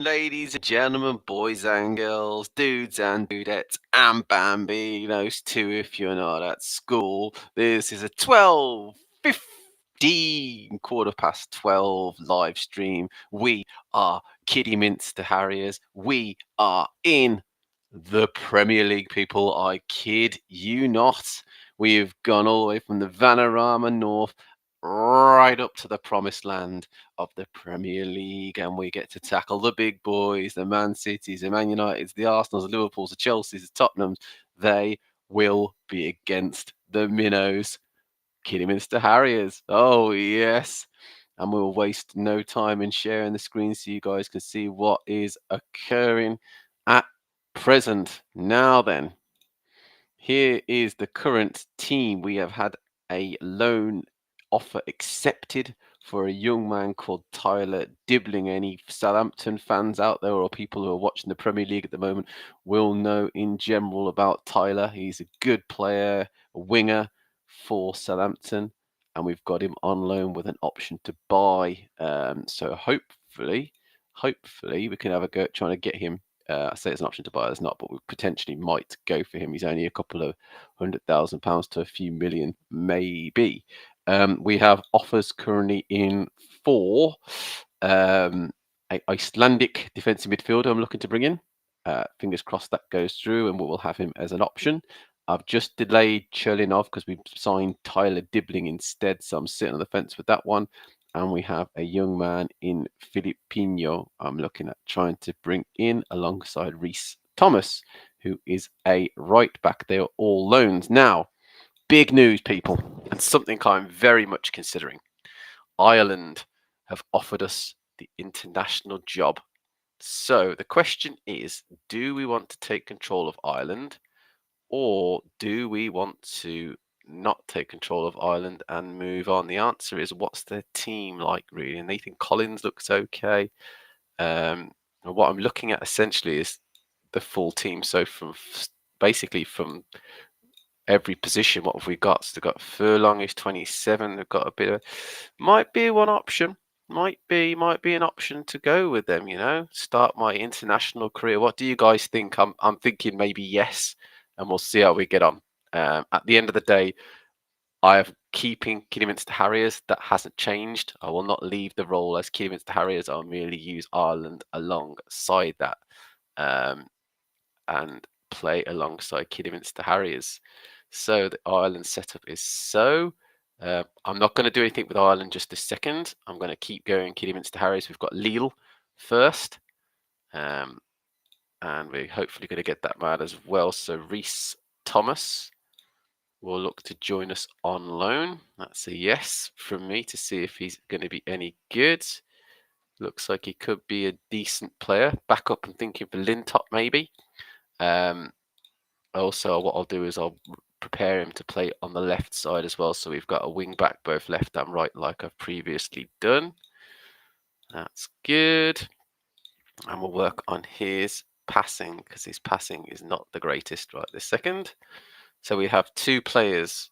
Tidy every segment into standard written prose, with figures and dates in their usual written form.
Ladies and gentlemen, boys and girls, dudes and dudettes, and bambinos too if you're not at school. This is a 12:15, quarter past 12 live stream. We are Kidderminster Harriers. We are in the Premier League, people. I kid you not. We've gone all the way from the Vanarama North right up to the promised land of the Premier League, and we get to tackle the big boys, the Man Cities, the Man Uniteds, the Arsenals, the Liverpools, the Chelseas, the Tottenhams. They will be against the minnows, Kidderminster Harriers. Oh, yes. And we'll waste no time in sharing the screen so you guys can see what is occurring at present. Now then, here is the current team. We have had a loan offer accepted for a young man called Tyler Dibbling. Any Southampton fans out there or people who are watching the Premier League at the moment will know in general about Tyler. He's a good player, a winger for Southampton, and we've got him on loan with an option to buy. So hopefully we can have a go at trying to get him. I say it's an option to buy, it's not, but we potentially might go for him. He's only a couple of £100,000 to a few million, maybe. We have offers currently in for an Icelandic defensive midfielder I'm looking to bring in. Fingers crossed that goes through and we will have him as an option. I've just delayed Cherlinov because we've signed Tyler Dibbling instead, so I'm sitting on the fence with that one. And we have a young man in Filipino I'm looking at trying to bring in alongside Reece Thomas, who is a right back. They are all loans. Now, big news, people, and something I'm very much considering. Ireland have offered us the international job. So the question is, do we want to take control of Ireland, or do we want to not take control of Ireland and move on? The answer is, what's their team like, really? And Nathan Collins looks okay. And what I'm looking at essentially is the full team. So basically from every position, what have we got? So they've got Furlong is 27. They've got a bit of, might be one option. Might be an option to go with them. Start my international career. What do you guys think? I'm thinking maybe yes, and we'll see how we get on. At the end of the day, I am keeping Kidderminster Harriers. That hasn't changed. I will not leave the role as Kidderminster Harriers. I'll merely use Ireland alongside that, and play alongside Kidderminster Harriers. So the Ireland setup is so. I'm not going to do anything with Ireland just a second. I'm going to keep going Kidderminster Harriers. We've got Lille first. And we're hopefully going to get that man as well. So Reece Thomas will look to join us on loan. That's a yes from me to see if he's going to be any good. Looks like he could be a decent player. Back up and thinking for Lintott maybe. Also, what I'll do is I'll prepare him to play on the left side as well. So we've got a wing back both left and right like I've previously done. That's good. And we'll work on his passing because his passing is not the greatest right this second. So we have two players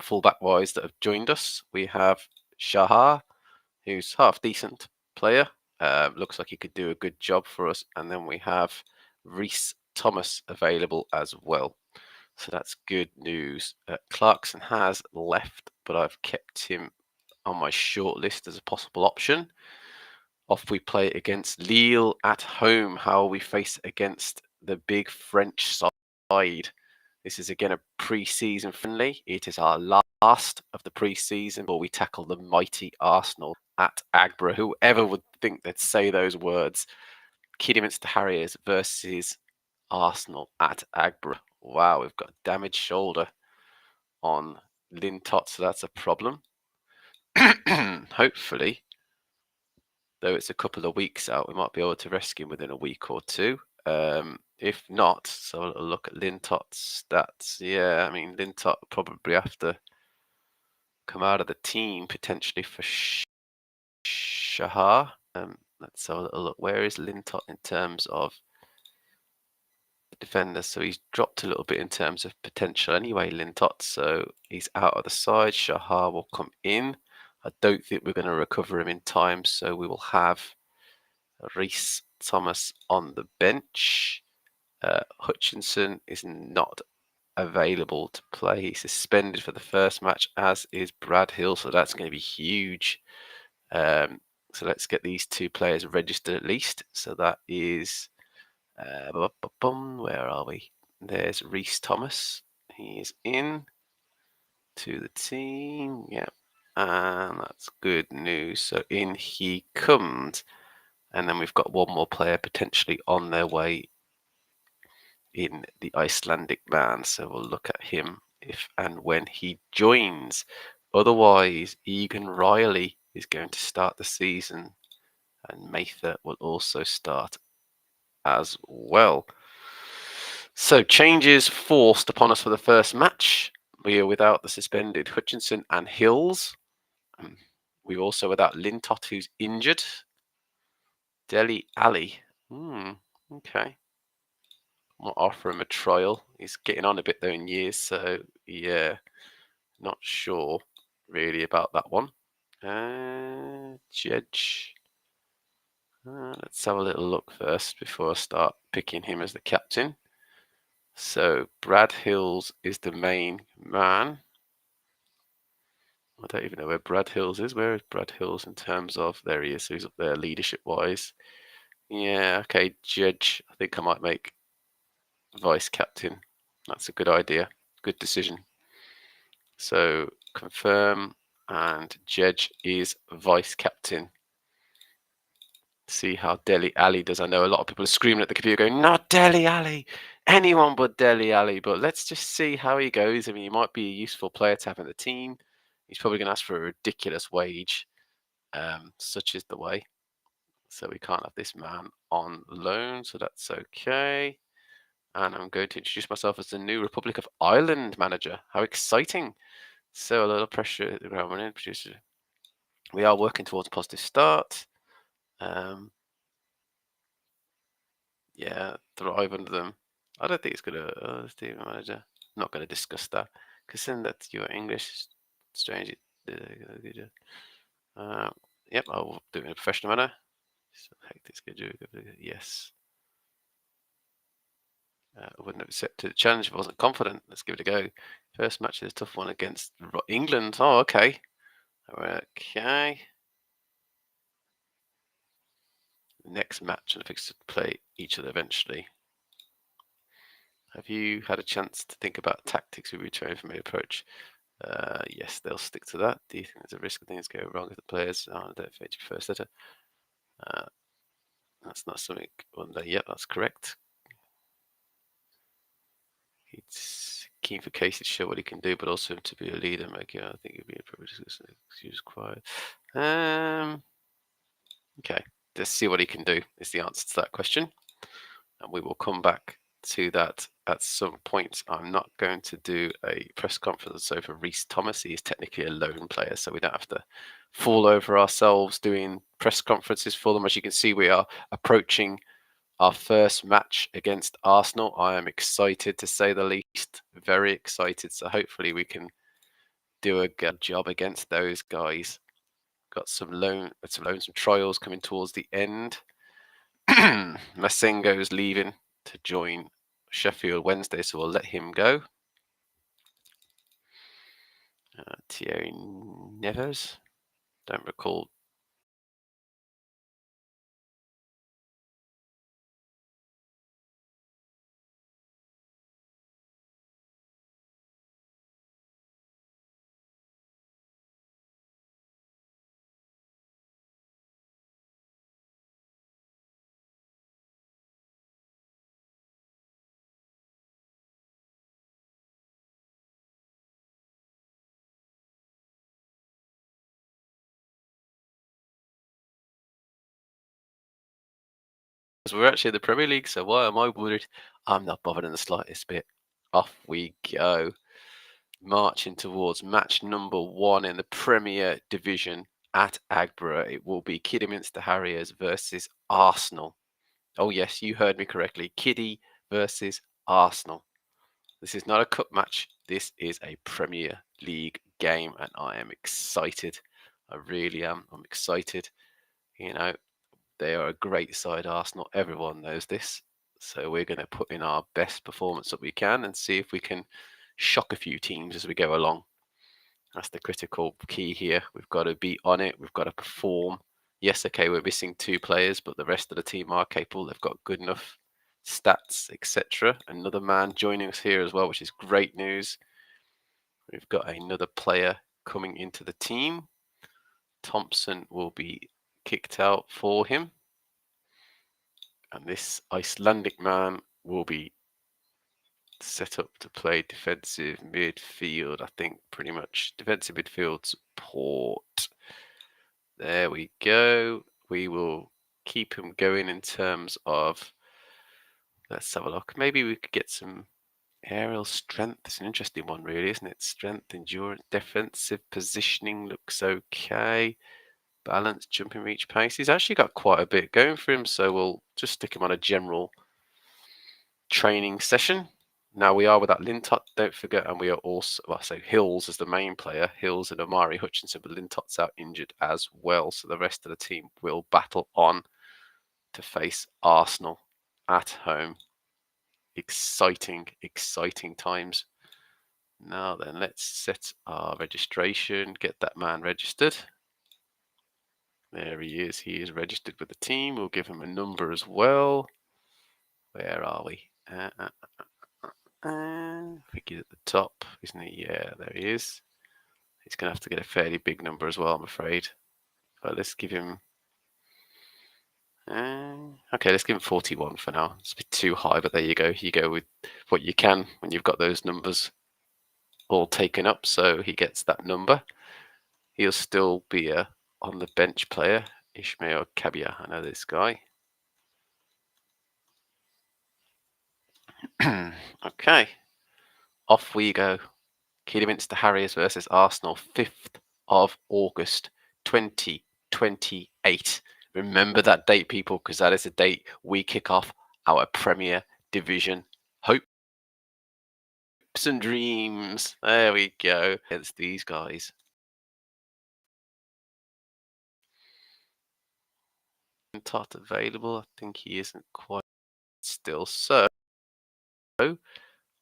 fullback wise that have joined us. We have Shahar, who's half decent player. Looks like he could do a good job for us. And then we have Reece Thomas available as well. So that's good news. Clarkson has left, but I've kept him on my short list as a possible option. Off we play against Lille at home. How will we face against the big French side? This is again a pre-season friendly. It is our last of the pre-season, but we tackle the mighty Arsenal at Agbra. Whoever would think they'd say those words? Kidderminster Harriers versus Arsenal at Agbra. Wow, we've got a damaged shoulder on Lintott, so that's a problem. Hopefully, though it's a couple of weeks out, we might be able to rescue him within a week or two. If not, so I'll look at Lintott's stats. Yeah, I mean, Lintott will probably have to come out of the team potentially for Shahar. Let's have a little look. Where is Lintott in terms of defender? So he's dropped a little bit in terms of potential anyway, Lintott. So he's out of the side. Shahar will come in. I don't think we're going to recover him in time, so we will have Reece Thomas on the bench. Hutchinson is not available to play. He's suspended for the first match, as is Brad Hill, so that's going to be huge. So let's get these two players registered at least. So that is, where are we? There's Reece Thomas. He is in to the team. Yeah, and that's good news. So in he comes. And then we've got one more player potentially on their way in the Icelandic man. So we'll look at him if and when he joins. Otherwise, Egan Riley is going to start the season, and Mather will also start as well. So changes forced upon us for the first match. We are without the suspended Hutchinson and Hills. We're also without Lintott, who's injured. Deli Ali. Okay. I'll offer him a trial. He's getting on a bit though in years, so yeah, not sure really about that one. Judge. Let's have a little look first before I start picking him as the captain. So Brad Hills is the main man. I don't even know where Brad Hills is. Where is Brad Hills in terms of, there he is, so he's up there leadership wise. Yeah, okay, Judge. I think I might make vice captain. That's a good idea. Good decision. So confirm, and Judge is vice captain. See how Deli Ali does. I know a lot of people are screaming at the computer going, not Deli Ali, anyone but Deli Ali. But let's just see how he goes. I mean, he might be a useful player to have in the team. He's probably going to ask for a ridiculous wage, such is the way. So we can't have this man on loan, so that's okay. And I'm going to introduce myself as the new Republic of Ireland manager. How exciting. So a little pressure at the ground running, producer. We are working towards a positive start. Yeah, thrive under them. I don't think it's going to, Steve manager. I'm not going to discuss that because then that's your English strange. Yep, I'll do it in a professional manner. Yes. I wouldn't have accepted the challenge if I wasn't confident. Let's give it a go. First match is a tough one against England. Oh, okay. Okay. Next match, and I fix to play each other eventually. Have you had a chance to think about tactics we return from the approach? Yes, they'll stick to that. Do you think there's a risk of things go wrong if the players aren't at the first letter? That's not something. Yep, that's correct. He's keen for Casey to show what he can do, but also to be a leader. I think it'd be appropriate to excuse quiet. Okay, let's see what he can do is the answer to that question, and we will come back to that at some point. I'm not going to do a press conference over Reece Thomas. He is technically a lone player, so we don't have to fall over ourselves doing press conferences for them. As you can see, we are approaching our first match against Arsenal. I am excited, to say the least. Very excited. So hopefully we can do a good job against those guys. Got some trials coming towards the end. Masengo's leaving to join Sheffield Wednesday, so we'll let him go. Thierry Neves, don't recall. We're actually in the Premier League, so why am I worried? I'm not bothered in the slightest bit. Off we go. Marching towards match number 1 in the Premier Division at Agborough. It will be Kidderminster Harriers versus Arsenal. Oh yes, you heard me correctly. Kiddy versus Arsenal. This is not a cup match. This is a Premier League game, and I am excited. I really am. I'm excited. You know, They are a great side, Arsenal. Everyone knows this. So we're going to put in our best performance that we can and see if we can shock a few teams as we go along. That's the critical key here. We've got to be on it. We've got to perform. Yes, okay, we're missing 2 players, but the rest of the team are capable. They've got good enough stats, etc. Another man joining us here as well, which is great news. We've got another player coming into the team. Thompson will be kicked out for him. And this Icelandic man will be set up to play defensive midfield. I think pretty much defensive midfield support. There we go. We will keep him going in terms of, let's have a look. Maybe we could get some aerial strength. It's an interesting one, really, isn't it? Strength, endurance, defensive positioning looks okay. Balance, jumping, reach, pace. He's actually got quite a bit going for him, so we'll just stick him on a general training session. Now we are without Lintott, don't forget, and we are also, well, so Hills is the main player, Hills and Omari Hutchinson, but Lintott's out injured as well, so the rest of the team will battle on to face Arsenal at home. Exciting, exciting times. Now then, let's set our registration, get that man registered. There he is. He is registered with the team. We'll give him a number as well. Where are we? I think he's at the top, isn't he? Yeah, there he is. He's going to have to get a fairly big number as well, I'm afraid. But let's give him... okay, let's give him 41 for now. It's a bit too high, but there you go. You go with what you can when you've got those numbers all taken up. So he gets that number. He'll still be a on the bench player. Ishmael Kabia, I know this guy. Okay, off we go. Kidderminster Harriers versus Arsenal, 5th of August 2028. Remember that date, people, because that is the date we kick off our Premier Division hopes and dreams. There we go. Against these guys. Tot available. I think he isn't quite still. So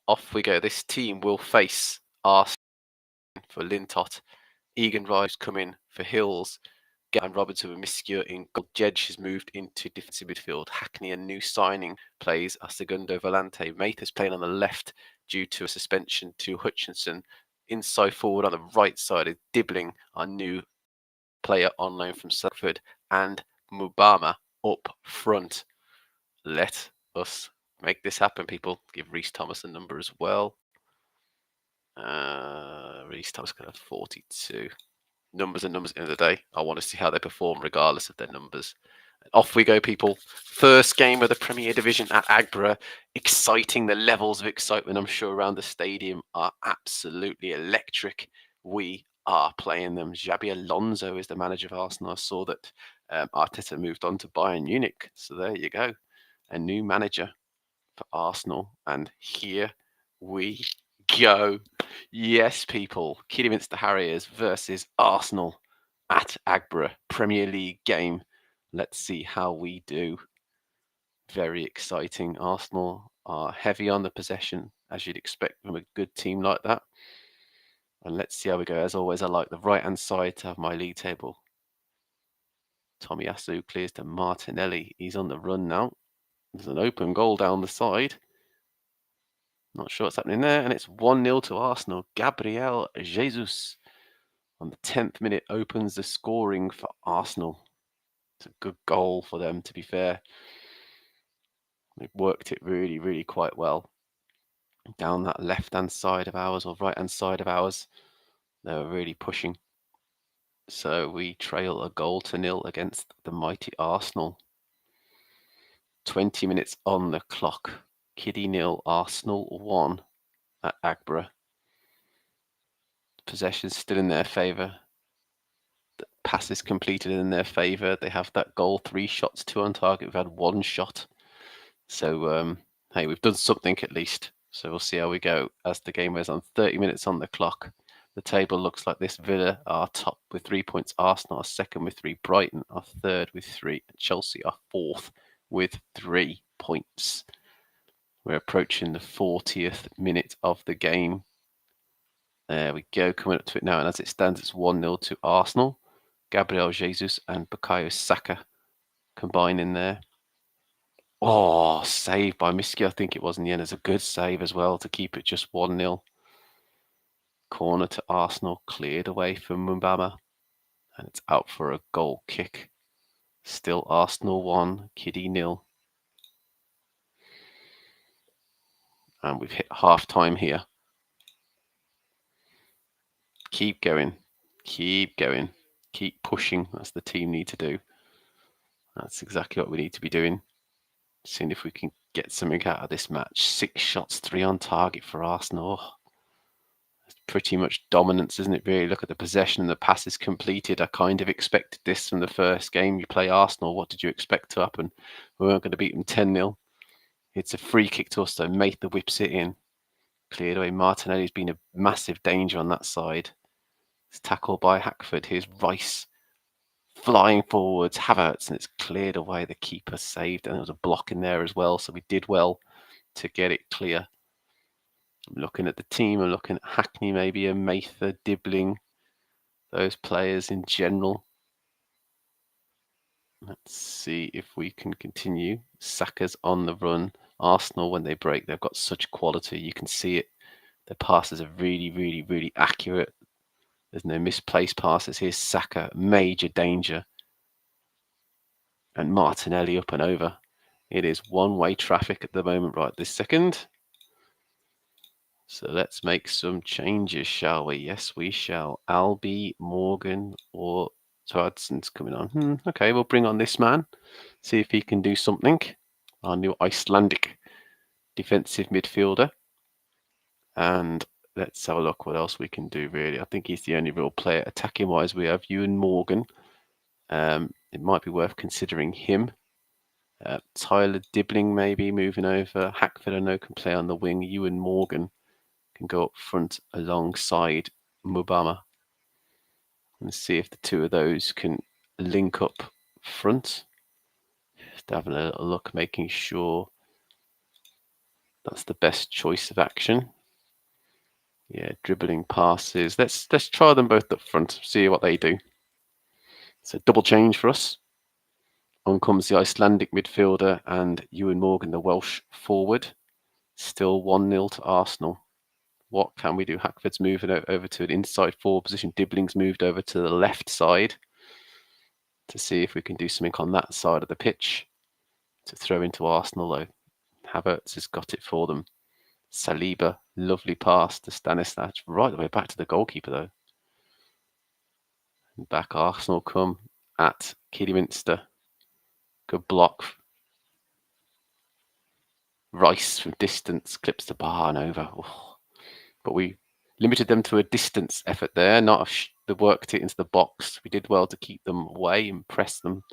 off we go. This team will face Arsenal for Lintott. Egan Rice come in for Hills. And Robinson with Miscure in goal. Jedge has moved into defensive midfield. Hackney, a new signing, plays a Segundo Volante. Mather's playing on the left due to a suspension to Hutchinson. Inside forward on the right side is Dibbling, our new player on loan from Salford. And Mubama up front. Let us make this happen, people. Give Reece Thomas a number as well. Reece Thomas got a 42. Numbers and numbers at the end of the day. I want to see how they perform regardless of their numbers. Off we go, people. First game of the Premier Division at Agborough. Exciting. The levels of excitement, I'm sure, around the stadium are absolutely electric. We are playing them. Xabi Alonso is the manager of Arsenal. I saw that Arteta moved on to Bayern Munich. So there you go. A new manager for Arsenal. And here we go. Yes, people. Kidderminster Harriers versus Arsenal at Agborough. Premier League game. Let's see how we do. Very exciting. Arsenal are heavy on the possession, as you'd expect from a good team like that. And let's see how we go. As always, I like the right-hand side to have my league table. Tomiyasu clears to Martinelli. He's on the run now. There's an open goal down the side. Not sure what's happening there. And it's 1-0 to Arsenal. Gabriel Jesus on the 10th minute opens the scoring for Arsenal. It's a good goal for them, to be fair. They've worked it really, really quite well. Down that left-hand side of ours or right-hand side of ours, they were really pushing. So we trail a 1-0 against the mighty Arsenal. 20 minutes on the clock. Kiddie 0, Arsenal 1 at Agborough. Possession's still in their favour. The passes completed in their favour. They have that goal, 3 shots, 2 on target. We've had 1 shot. So, hey, we've done something at least. So we'll see how we go as the game is on 30 minutes on the clock. The table looks like this. Villa are top with 3 points. Arsenal are second with 3. Brighton are third with 3. And Chelsea are fourth with 3 points. We're approaching the 40th minute of the game. There we go, coming up to it now. And as it stands, it's 1-0 to Arsenal. Gabriel Jesus and Bukayo Saka combining there. Oh, save by Miski, I think it was in the end. It's a good save as well to keep it just 1-0. Corner to Arsenal, cleared away from Mbama. And it's out for a goal kick. Still Arsenal 1, Kiddie 0. And we've hit half time here. Keep going. Keep going. Keep pushing. That's the team need to do. That's exactly what we need to be doing. Seeing if we can get something out of this match. 6 shots, 3 on target for Arsenal. It's pretty much dominance, isn't it, really? Look at the possession and the passes completed. I kind of expected this from the first game. You play Arsenal, what did you expect to happen? We weren't going to beat them 10-0. It's a free kick to us, though. Mather whips it in. Cleared away. Martinelli's been a massive danger on that side. It's tackled by Hackford. Here's Rice flying forwards. Havertz, and it's cleared away. The keeper saved, and there was a block in there as well. So we did well to get it clear. I'm looking at the team. I'm looking at Hackney, maybe a Mather, Dibbling, those players in general. Let's see if we can continue. Saka's on the run. Arsenal, when they break, they've got such quality. You can see it. Their passes are really, really, really accurate. There's no misplaced passes. Here's Saka, major danger. And Martinelli up and over. It is one-way traffic at the moment, right this second. So let's make some changes, shall we? Yes, we shall. Albie, Morgan, or Hudson's coming on. Okay, we'll bring on this man. See if he can do something. Our new Icelandic defensive midfielder. And let's have a look what else we can do, really. I think he's the only real player attacking-wise. We have Ewan Morgan. It might be worth considering him. Tyler Dibbling maybe moving over. Hackford, I know, can play on the wing. Ewan Morgan can go up front alongside Mbama. And see if the two of those can link up front. Just having a little look, making sure that's the best choice of action. Yeah, dribbling passes. Let's try them both up front, see what they do. So double change for us. On comes the Icelandic midfielder and Ewan Morgan, the Welsh forward. Still 1-0 to Arsenal. What can we do? Hackford's moving over to an inside forward position. Dibbling's moved over to the left side to see if we can do something on that side of the pitch to throw into Arsenal, though. Havertz has got it for them. Saliba, lovely pass to Stanislas. Right the way back to the goalkeeper, though. And back Arsenal come at Kidderminster. Good block. Rice from distance clips the bar and over. Oh. But we limited them to a distance effort there, not the worked it into the box. We did well to keep them away and press them.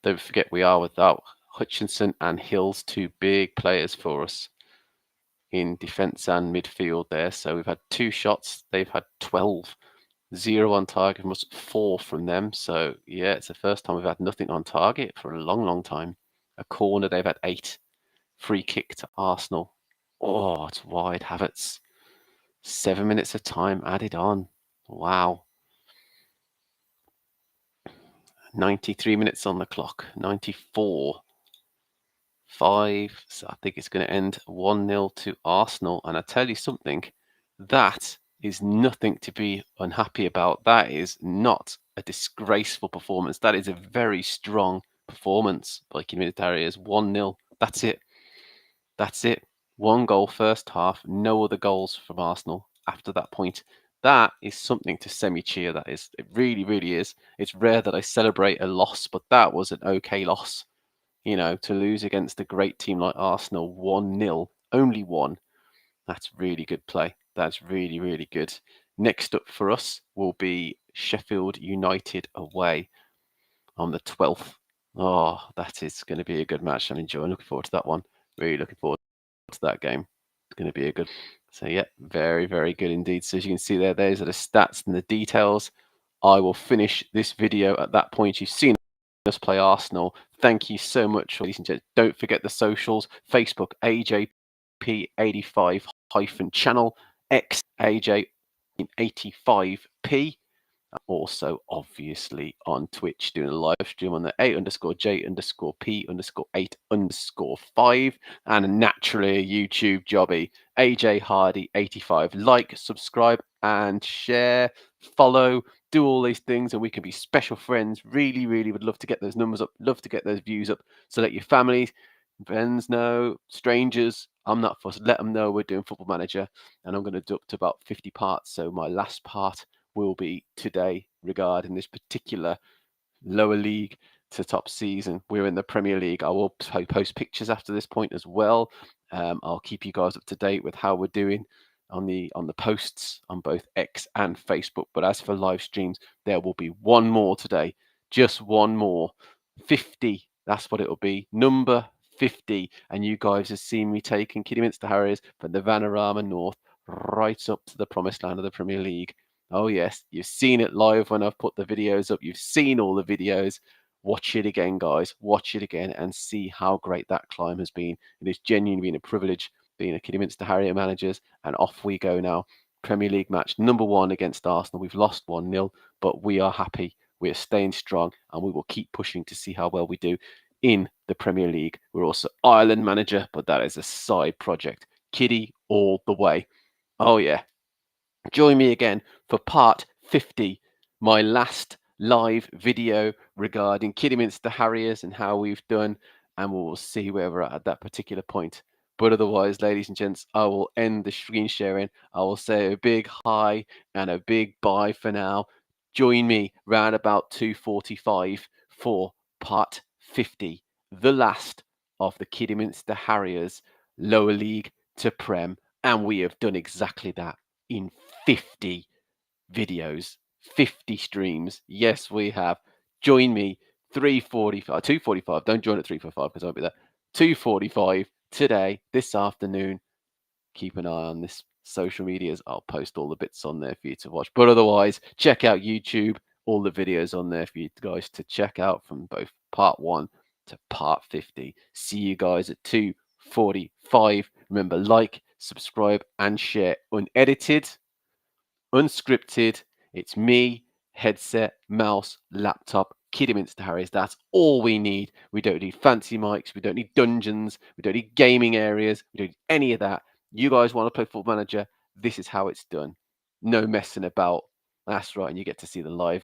Don't forget we are without Hutchinson and Hills, 2 big players for us in defence and midfield there. So we've had 2 shots. They've had 12. 0 on target from us, 4 from them. So yeah, it's the first time we've had nothing on target for a long, long time. A corner, they've had 8. Free kick to Arsenal. Oh, it's wide. Havertz. 7 minutes of time added on. Wow. 93 minutes on the clock. 94. 5. So I think it's going to end 1-0 to Arsenal. And I tell you something, that is nothing to be unhappy about. That is not a disgraceful performance. That is a very strong performance by Communitarians. 1-0. That's it. That's it. 1 goal first half. No other goals from Arsenal after that point. That is something to semi-cheer, that is. It really, really is. It's rare that I celebrate a loss, but that was an okay loss. You know, to lose against a great team like Arsenal 1-0, only 1. That's really good play. That's really, really good. Next up for us will be Sheffield United away on the 12th. Oh, that is going to be a good match. I'm enjoying, looking forward to that one. Really looking forward to that game. It's going to be a good. So yeah, very, very good indeed. So as you can see there, those are the stats and the details. I will finish this video at that point. You've seen us play Arsenal. Thank you so much, ladies and gents. Don't forget the socials: Facebook AJP85-channel, X AJ85P. Also, obviously, on Twitch, doing a live stream on the A_J_P_8_8_5, and naturally a YouTube jobby, AJ Hardy 85. Like, subscribe, and share, follow, do all these things, and we can be special friends. Really, really would love to get those numbers up, love to get those views up. So let your family, friends know, strangers. I'm not fussed. Let them know we're doing Football Manager, and I'm going to do up to about 50 parts. So my last part will be today regarding this particular lower league to top season. We're in the Premier League. I will post pictures after this point as well. I'll keep you guys up to date with how we're doing on the posts on both X and Facebook. But as for live streams, there will be one more today, just one more. 50, that's what it'll be, number 50. And you guys have seen me taking Kidderminster Harriers from the Vanarama North right up to the promised land of the Premier League. Oh yes, you've seen it live when I've put the videos up. You've seen all the videos. Watch it again, guys. Watch it again and see how great that climb has been. It has genuinely been a privilege being a Kidderminster Harrier managers. And off we go now. Premier League match number 1 against Arsenal. We've lost 1-0, but we are happy. We are staying strong, and we will keep pushing to see how well we do in the Premier League. We're also Ireland manager, but that is a side project. Kiddie all the way. Oh yeah. Join me again for part 50, my last live video regarding Kidderminster Harriers and how we've done, and we'll see where we're at that particular point. But otherwise, ladies and gents, I will end the screen sharing. I will say a big hi and a big bye for now. Join me round about 2:45 for part 50, the last of the Kidderminster Harriers lower league to Prem, and we have done exactly that in 50 videos, 50 streams. Yes, we have. Join me 3:45, 2:45. Don't join at 3:45 because I won't be there. 2:45 today, this afternoon. Keep an eye on this social medias. I'll post all the bits on there for you to watch. But otherwise, check out YouTube. All the videos on there for you guys to check out from both part 1 to part 50. See you guys at 2:45. Remember, like, subscribe, and share. Unedited, unscripted. It's me, headset, mouse, laptop, Kidderminster Harriers. That's all we need. We don't need fancy mics. We don't need dungeons. We don't need gaming areas. We don't need any of that. You guys want to play Football Manager? This is how it's done. No messing about. That's right. And you get to see the live